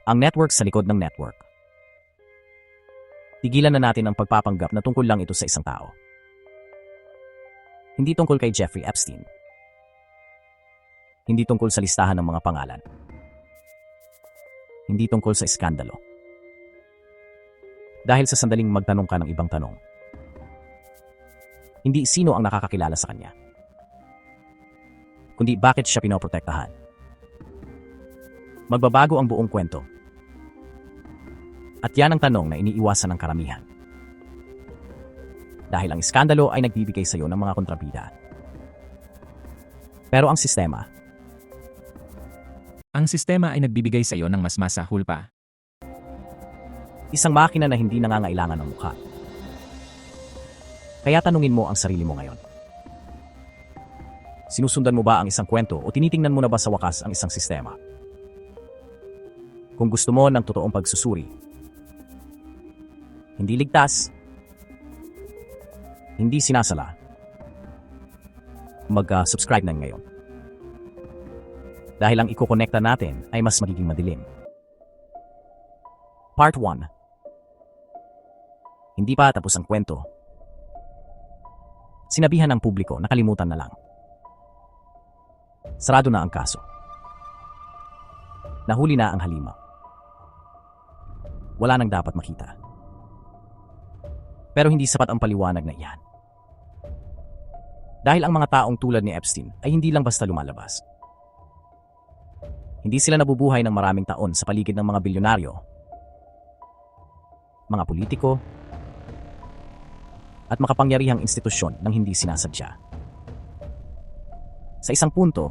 Ang network sa likod ng network. Tigilan na natin ang pagpapanggap na tungkol lang ito sa isang tao. Hindi tungkol kay Jeffrey Epstein. Hindi tungkol sa listahan ng mga pangalan. Hindi tungkol sa iskandalo. Dahil sa sandaling magtanong ka ng ibang tanong. Hindi sino ang nakakakilala sa kanya, kundi bakit siya pinoprotektahan. Magbabago ang buong kwento. At yan ang tanong na iniiwasan ng karamihan. Dahil ang iskandalo ay nagbibigay sa iyo ng mga kontrabida. Pero ang sistema ay nagbibigay sa iyo ng mas masahol pa. isang makina na hindi nangangailangan ng mukha. Kaya tanungin mo ang sarili mo ngayon. Sinusundan mo ba ang isang kwento o tinitingnan mo na ba sa wakas ang isang sistema? Kung gusto mo ng totoong pagsusuri, hindi ligtas, hindi sinasala, mag-subscribe na ngayon. Dahil ang ikokonekta natin ay mas magiging madilim. Part 1. Hindi pa tapos ang kwento. Sinabihan ng publiko na kalimutan na lang. Sarado na ang kaso. Nahuli na ang halimaw. Wala nang dapat makita. Pero hindi sapat ang paliwanag na iyan. Dahil ang mga taong tulad ni Epstein ay hindi lang basta lumalabas. Hindi sila nabubuhay ng maraming taon sa paligid ng mga bilyonaryo, mga politiko, at makapangyarihang institusyon nang hindi sinasadya. Sa isang punto,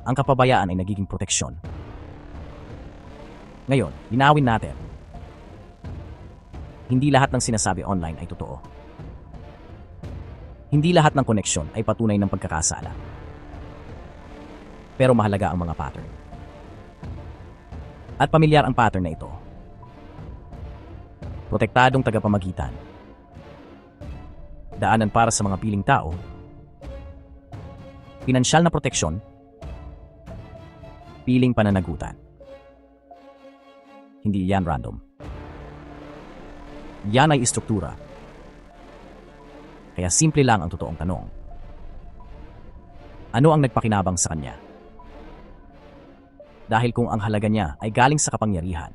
ang kapabayaan ay nagiging proteksyon. Ngayon, linawin natin. Hindi lahat ng sinasabi online ay totoo. Hindi lahat ng koneksyon ay patunay ng pagkakasala. Pero mahalaga ang mga pattern. At pamilyar ang pattern na ito. Protektadong tagapamagitan. Daanan para sa mga piling tao. Pinansyal na proteksyon. Piling pananagutan. Hindi yan random. Yan ay istruktura. Kaya simple lang ang totoong tanong. Ano ang nagpakinabang sa kanya? Dahil kung ang halaga niya ay galing sa kapangyarihan.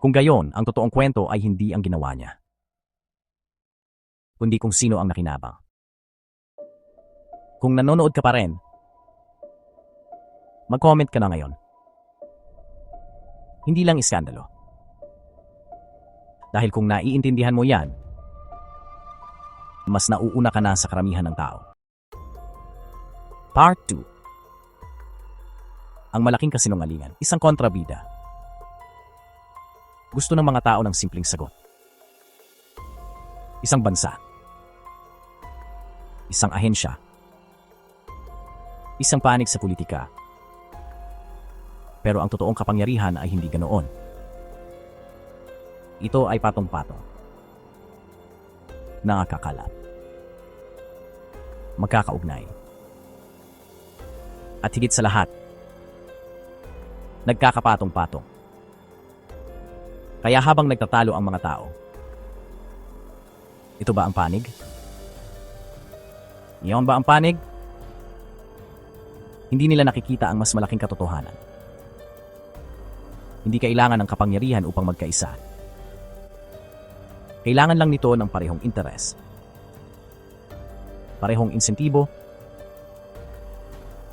Kung gayon, ang totoong kwento ay hindi ang ginawa niya, kundi kung sino ang nakinabang. Kung nanonood ka pa rin, mag-comment ka na ngayon. Hindi lang iskandalo. Dahil kung naiintindihan mo yan, mas nauuna ka na sa karamihan ng tao. Part 2. Ang malaking kasinungalingan, isang kontrabida. Gusto ng mga tao ng simpleng sagot. Isang bansa. Isang ahensya. Isang panig sa politika. Pero ang totoong kapangyarihan ay hindi ganoon. Ito ay patong-patong. Nakakakalap. Magkakaugnay. At higit sa lahat, nagkakapatong-patong. Kaya habang nagtatalo ang mga tao, ito ba ang panig? Iyon ba ang panig? Hindi nila nakikita ang mas malaking katotohanan. Hindi kailangan ng kapangyarihan upang magkaisa. Kailangan lang nito ng parehong interes, parehong insentibo,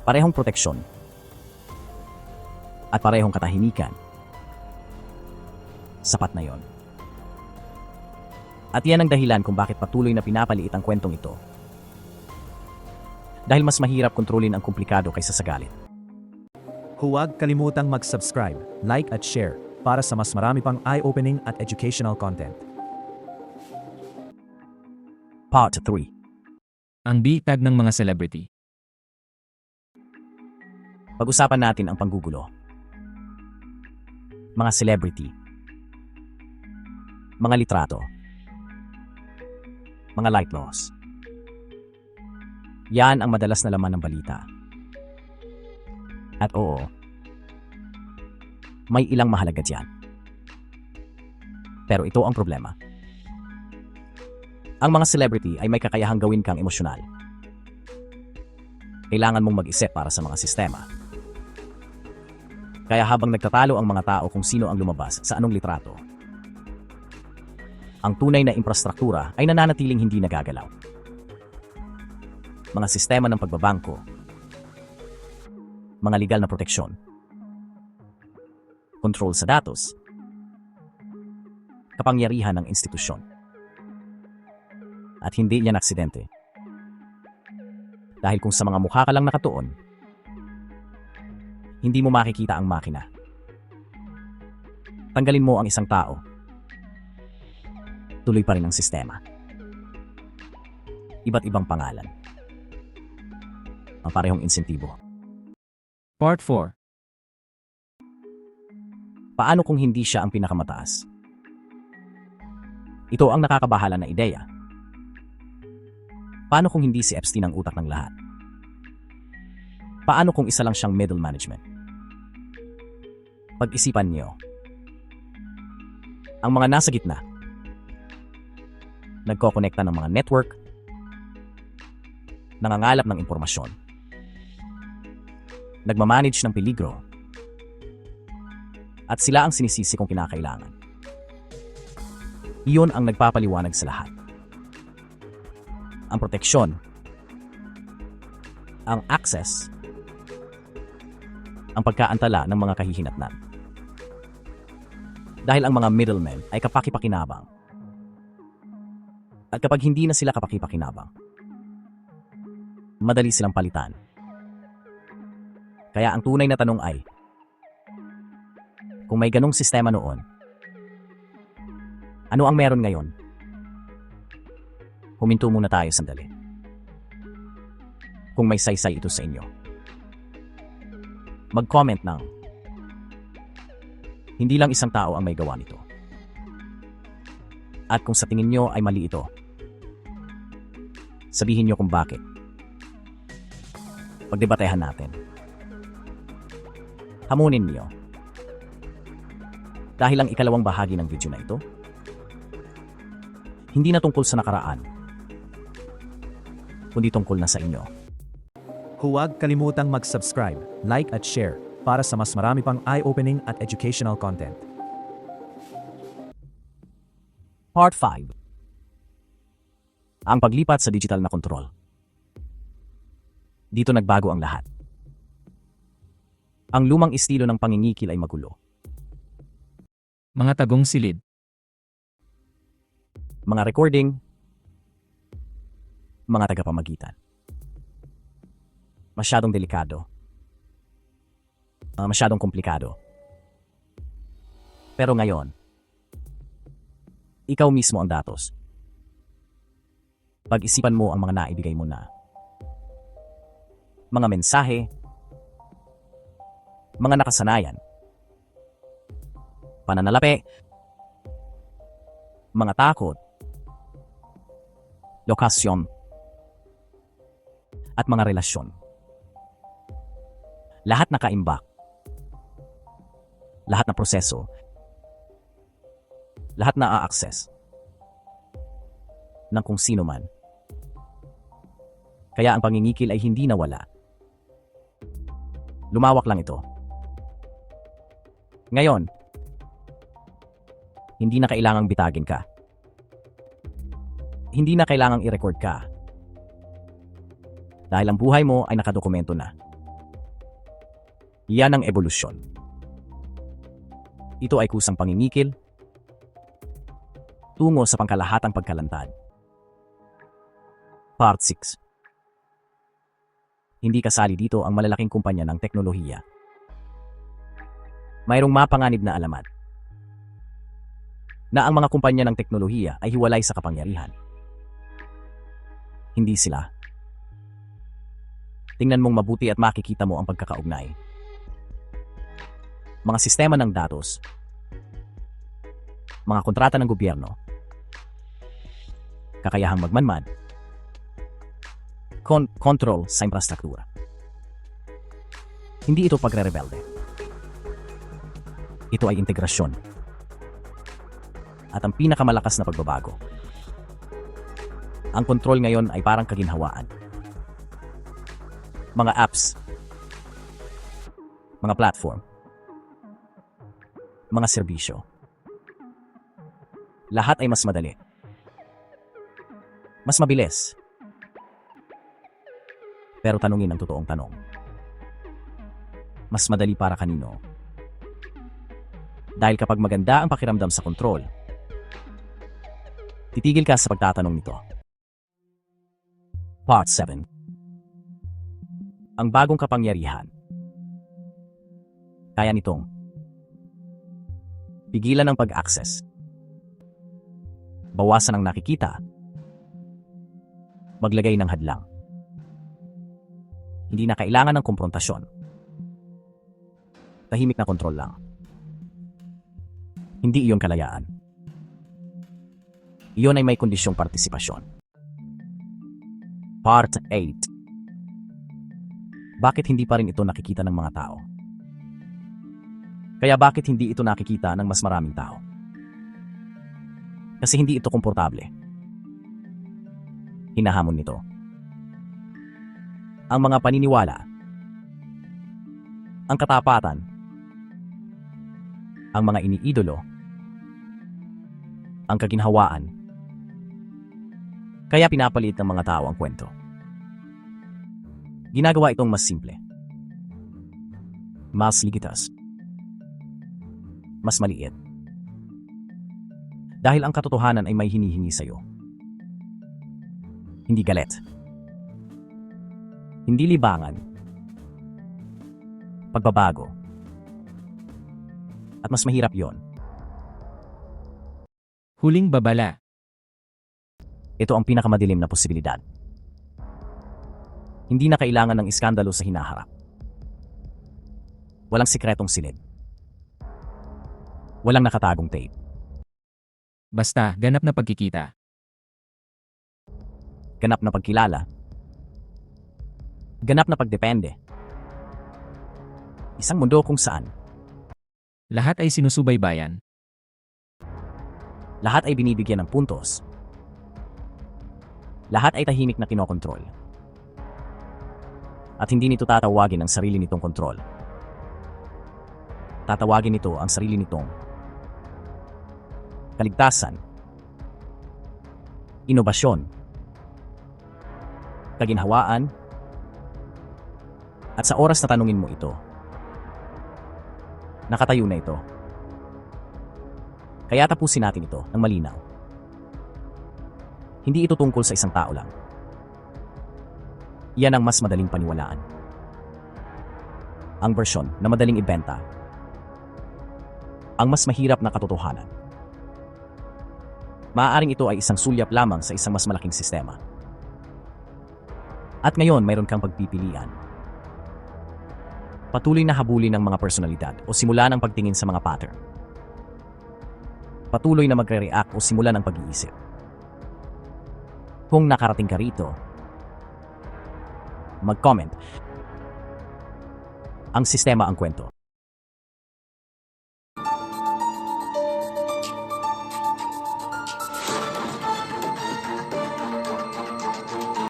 parehong proteksyon, at parehong katahimikan. Sapat na yon. At yan ang dahilan kung bakit patuloy na pinapaliit ang kwentong ito. Dahil mas mahirap kontrolin ang komplikado kaysa sa galit. Huwag kalimutang mag-subscribe, like at share para sa mas marami pang eye-opening at educational content. Part 3. Ang bitag ng mga celebrity. Pag-usapan natin ang panggugulo. Mga celebrity. Mga litrato. Mga light laws. Yan ang madalas na laman ng balita. At oo, May ilang mahalaga diyan. Pero ito ang problema. Ang mga celebrity ay may kakayahang gawin kang emosyonal. Kailangan mong mag-isip para sa mga sistema. Kaya habang nagtatalo ang mga tao kung sino ang lumabas sa anong litrato, ang tunay na infrastruktura ay nananatiling hindi nagagalaw. Mga sistema ng pagbabangko, mga legal na proteksyon, kontrol sa datos, kapangyarihan ng institusyon. At hindi yan aksidente. Dahil kung sa mga mukha ka lang nakatuon, hindi mo makikita ang makina. Tanggalin mo ang isang tao, tuloy pa rin ang sistema. Iba't ibang pangalan. Ang parehong insentibo. Part 4. Paano kung hindi siya ang pinakamataas? Ito ang nakakabahala na ideya. Paano kung hindi si Epstein ang utak ng lahat? Paano kung isa lang siyang middle management? Pag-isipan niyo. Ang mga nasa gitna, nagkokonekta ng mga network, nangangalap ng impormasyon, nagmamanage ng peligro, at sila ang sinisisi kung kinakailangan. Iyon ang nagpapaliwanag sa lahat. Ang proteksyon, ang access, ang pagkaantala ng mga kahihinatnan. Dahil ang mga middlemen ay kapaki-pakinabang. At kapag hindi na sila kapaki-pakinabang, madali silang palitan. Kaya ang tunay na tanong ay, kung may ganong sistema noon, ano ang meron ngayon? Huminto muna tayo sandali. Kung may saysay ito sa inyo, mag-comment ng hindi lang isang tao ang may gawa nito. At kung sa tingin nyo ay mali ito, sabihin nyo kung bakit. Pagdebatehan natin. Hamunin niyo. Dahil ang ikalawang bahagi ng video na ito, hindi na tungkol sa nakaraan, kundi tungkol na sa inyo. Huwag kalimutang mag-subscribe, like at share para sa mas marami pang eye-opening at educational content. Part 5. Ang paglipat sa digital na kontrol. Dito nagbago ang lahat. Ang lumang estilo ng pangingikil ay magulo. Mga tagong silid. Mga recording, mga tagapamagitan. Masyadong delikado. Masyadong komplikado. Pero ngayon, ikaw mismo ang datos. Pag-isipan mo ang mga naibigay mo na. Mga mensahe, mga nakasanayan, pananalapi, mga takot, lokasyon, at mga relasyon. Lahat nakaimbak. Lahat na proseso. Lahat na a-access. Ng kung sino man. Kaya ang pangingikil ay hindi nawala. Lumawak lang ito. Ngayon, hindi na kailangang bitagin ka. Hindi na kailangang i-record ka. Dahil ang buhay mo ay nakadokumento na. Yan ang ebolusyon. Ito ay kusang pangingikil tungo sa pangkalahatang pagkalantad. Part 6. Hindi kasali dito ang malalaking kumpanya ng teknolohiya. Mayroong mapanganib na alamat na ang mga kumpanya ng teknolohiya ay hiwalay sa kapangyarihan. Hindi sila. Tingnan mong mabuti at makikita mo ang pagkakaugnay. Mga sistema ng datos, mga kontrata ng gobyerno, kakayahang magmanman, control sa infrastruktura. Hindi ito pagre-rebelde. Ito ay integrasyon. At ang pinakamalakas na pagbabago. Ang kontrol ngayon ay parang kaginhawaan. Mga apps, mga platform, mga serbisyo. Lahat ay mas madali. Mas mabilis. Pero tanungin ang totoong tanong. Mas madali para kanino? Dahil kapag maganda ang pakiramdam sa kontrol, titigil ka sa pagtatanong nito. Part 7. Ang bagong kapangyarihan. Kaya nitong pigilan ang pag-access. Bawasan ang nakikita. Maglagay ng hadlang. Hindi na kailangan ng komprontasyon. Tahimik na kontrol lang. Hindi iyon kalayaan. Iyon ay may kondisyong partisipasyon. Part 8. Bakit hindi pa rin ito nakikita ng mga tao? Kaya bakit hindi ito nakikita ng mas maraming tao? Kasi hindi ito komportable. Hinahamon nito ang mga paniniwala, ang katapatan, ang mga iniidolo, ang kaginhawaan. Kaya pinapalit ng mga tao ang kwento. Ginagawa itong mas simple, mas ligitas, mas maliit. Dahil ang katotohanan ay may hinihingi sa iyo. Hindi galit. Hindi libangan. Pagbabago. At mas mahirap yon. Huling babala. Ito ang pinakamadilim na posibilidad. Hindi na kailangan ng iskandalo sa hinaharap. Walang sikretong silid. Walang nakatagong tape. Basta ganap na pagkikita. Ganap na pagkilala. Ganap na pagdepende. Isang mundo kung saan Lahat ay sinusubaybayan. lahat ay binibigyan ng puntos. Lahat ay tahimik na kinokontrol. At hindi nito tatawagin ang sarili nitong kontrol. Tatawagin nito ang sarili nitong kaligtasan, inobasyon, kaginhawaan, at sa oras na tanungin mo ito, nakatayo na ito. Kaya tapusin natin ito ng malinaw. Hindi ito tungkol sa isang tao lang. Yan ang mas madaling paniwalaan. Ang bersyon na madaling ibenta. Ang mas mahirap na katotohanan. Maaaring ito ay isang sulyap lamang sa isang mas malaking sistema. At ngayon mayroon kang pagpipilian. Patuloy na habulin ng mga personalidad o simula ng pagtingin sa mga pattern. Patuloy na magre-react o simula ng pag-iisip. Kung nakarating ka rito, mag-comment. Ang sistema ang kwento.